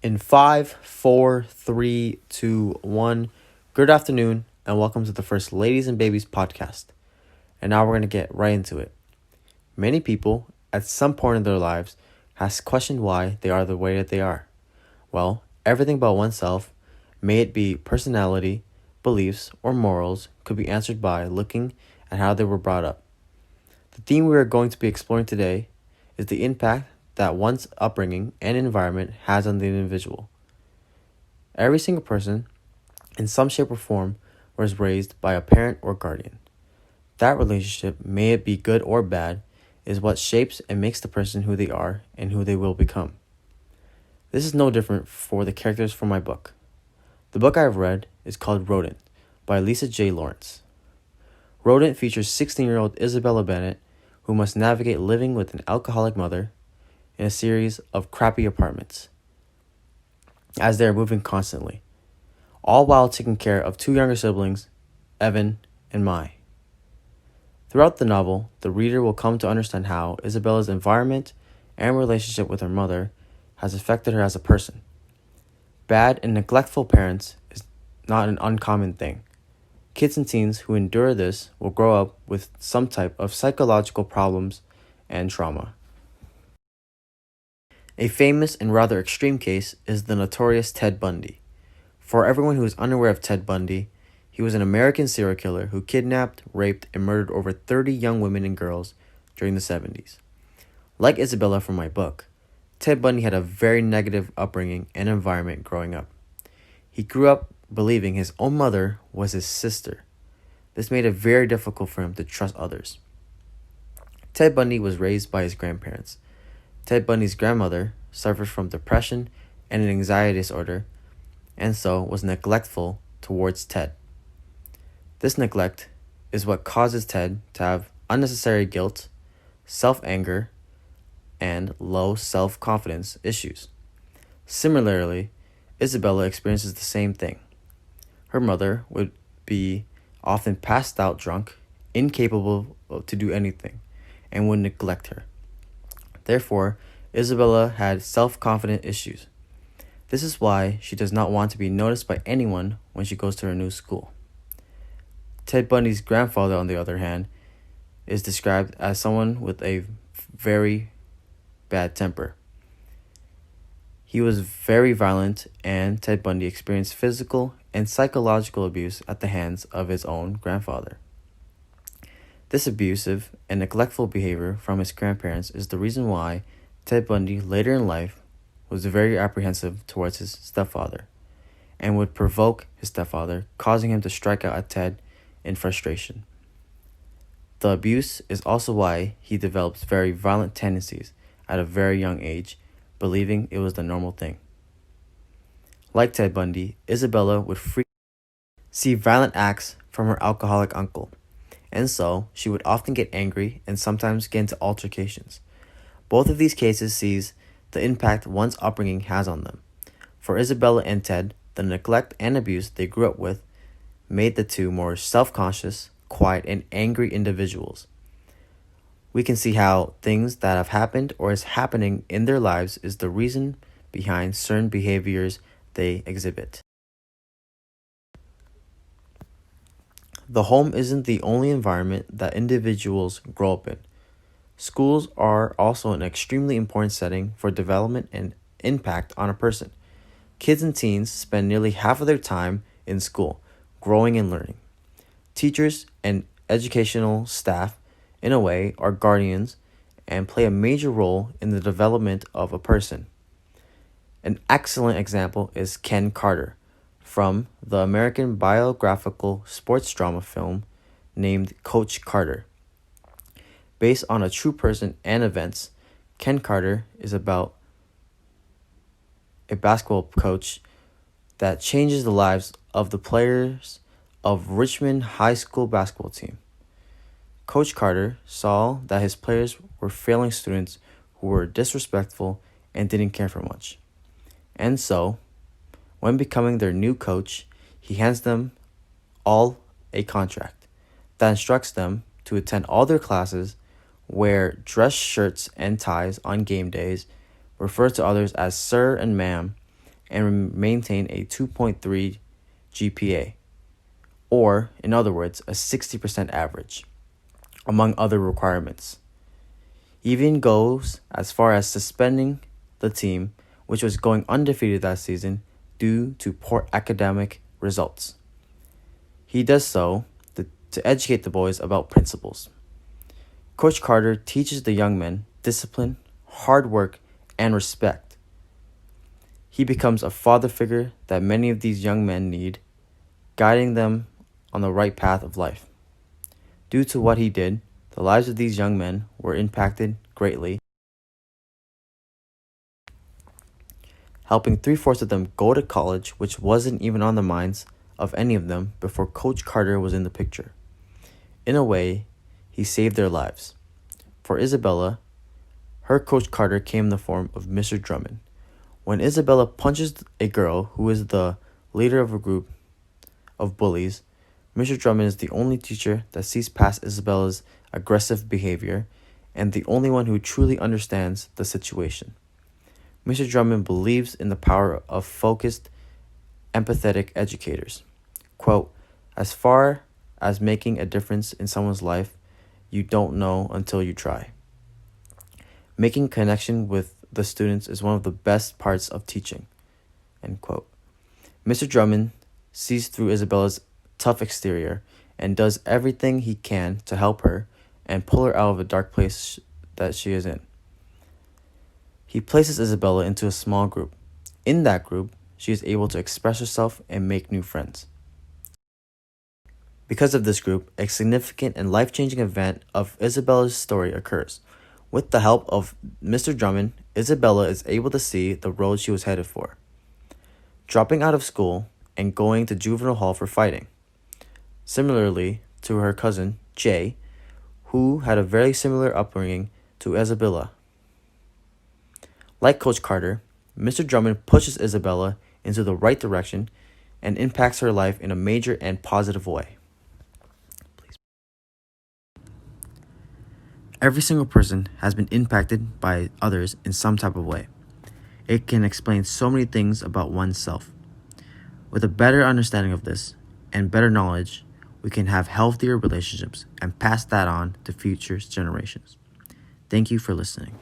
In 5, 4, 3, 2, 1, good afternoon, and welcome to the first Ladies and Babies podcast. And now we're going to get right into it. Many people, at some point in their lives, has questioned why they are the way that they are. Well, everything about oneself, may it be personality, beliefs, or morals, could be answered by looking at how they were brought up. The theme we are going to be exploring today is the impact that one's upbringing and environment has on the individual. Every single person, in some shape or form, was raised by a parent or guardian. That relationship, may it be good or bad, is what shapes and makes the person who they are and who they will become. This is no different for the characters from my book. The book I have read is called Rodent by Lisa J. Lawrence. Rodent features 16-year-old Isabella Bennett, who must navigate living with an alcoholic mother in a series of crappy apartments as they are moving constantly, all while taking care of two younger siblings, Evan and Mai. Throughout the novel, the reader will come to understand how Isabella's environment and relationship with her mother has affected her as a person. Bad and neglectful parents is not an uncommon thing. Kids and teens who endure this will grow up with some type of psychological problems and trauma. A famous and rather extreme case is the notorious Ted Bundy. For everyone who is unaware of Ted Bundy, he was an American serial killer who kidnapped, raped, and murdered over 30 young women and girls during the 70s. Like Isabella from my book, Ted Bundy had a very negative upbringing and environment growing up. He grew up believing his own mother was his sister. This made it very difficult for him to trust others. Ted Bundy was raised by his grandparents. Ted Bundy's grandmother suffered from depression and an anxiety disorder, and so was neglectful towards Ted. This neglect is what causes Ted to have unnecessary guilt, self-anger, and low self-confidence issues. Similarly, Isabella experiences the same thing. Her mother would be often passed out drunk, incapable to do anything, and would neglect her. Therefore, Isabella had self-confidence issues. This is why she does not want to be noticed by anyone when she goes to her new school. Ted Bundy's grandfather, on the other hand, is described as someone with a very bad temper. He was very violent, and Ted Bundy experienced physical and psychological abuse at the hands of his own grandfather. This abusive and neglectful behavior from his grandparents is the reason why Ted Bundy later in life was very apprehensive towards his stepfather and would provoke his stepfather, causing him to strike out at Ted in frustration. The abuse is also why he develops very violent tendencies at a very young age, believing it was the normal thing. Like Ted Bundy, Isabella would see violent acts from her alcoholic uncle, and so she would often get angry and sometimes get into altercations. Both of these cases sees the impact one's upbringing has on them. For Isabella and Ted, the neglect and abuse they grew up with made the two more self-conscious, quiet, and angry individuals. We can see how things that have happened or is happening in their lives is the reason behind certain behaviors they exhibit. The home isn't the only environment that individuals grow up in. Schools are also an extremely important setting for development and impact on a person. Kids and teens spend nearly half of their time in school, growing and learning. Teachers and educational staff, in a way, are guardians and play a major role in the development of a person. An excellent example is Ken Carter, from the American biographical sports drama film named Coach Carter. Based on a true person and events, Ken Carter is about a basketball coach that changes the lives of the players of Richmond High School basketball team. Coach Carter saw that his players were failing students who were disrespectful and didn't care for much. And so, when becoming their new coach, he hands them all a contract that instructs them to attend all their classes, wear dress shirts and ties on game days, refer to others as sir and ma'am, and maintain a 2.3 GPA, or, in other words, a 60% average, among other requirements. He even goes as far as suspending the team, which was going undefeated that season due to poor academic results. He does so to educate the boys about principles. Coach Carter teaches the young men discipline, hard work, and respect. He becomes a father figure that many of these young men need, guiding them on the right path of life. Due to what he did, the lives of these young men were impacted greatly, helping 3/4 of them go to college, which wasn't even on the minds of any of them before Coach Carter was in the picture. In a way, he saved their lives. For Isabella, her Coach Carter came in the form of Mr. Drummond. When Isabella punches a girl who is the leader of a group of bullies, Mr. Drummond is the only teacher that sees past Isabella's aggressive behavior and the only one who truly understands the situation. Mr. Drummond believes in the power of focused, empathetic educators. Quote, "As far as making a difference in someone's life, you don't know until you try." Making connection with the students is one of the best parts of teaching. End quote. Mr. Drummond sees through Isabella's tough exterior and does everything he can to help her and pull her out of the dark place that she is in. He places Isabella into a small group. In that group, she is able to express herself and make new friends. Because of this group, a significant and life-changing event of Isabella's story occurs. With the help of Mr. Drummond, Isabella is able to see the road she was headed for, dropping out of school and going to juvenile hall for fighting. Similarly to her cousin, Jay, who had a very similar upbringing to Isabella. Like Coach Carter, Mr. Drummond pushes Isabella into the right direction and impacts her life in a major and positive way. Every single person has been impacted by others in some type of way. It can explain so many things about oneself. With a better understanding of this and better knowledge, we can have healthier relationships and pass that on to future generations. Thank you for listening.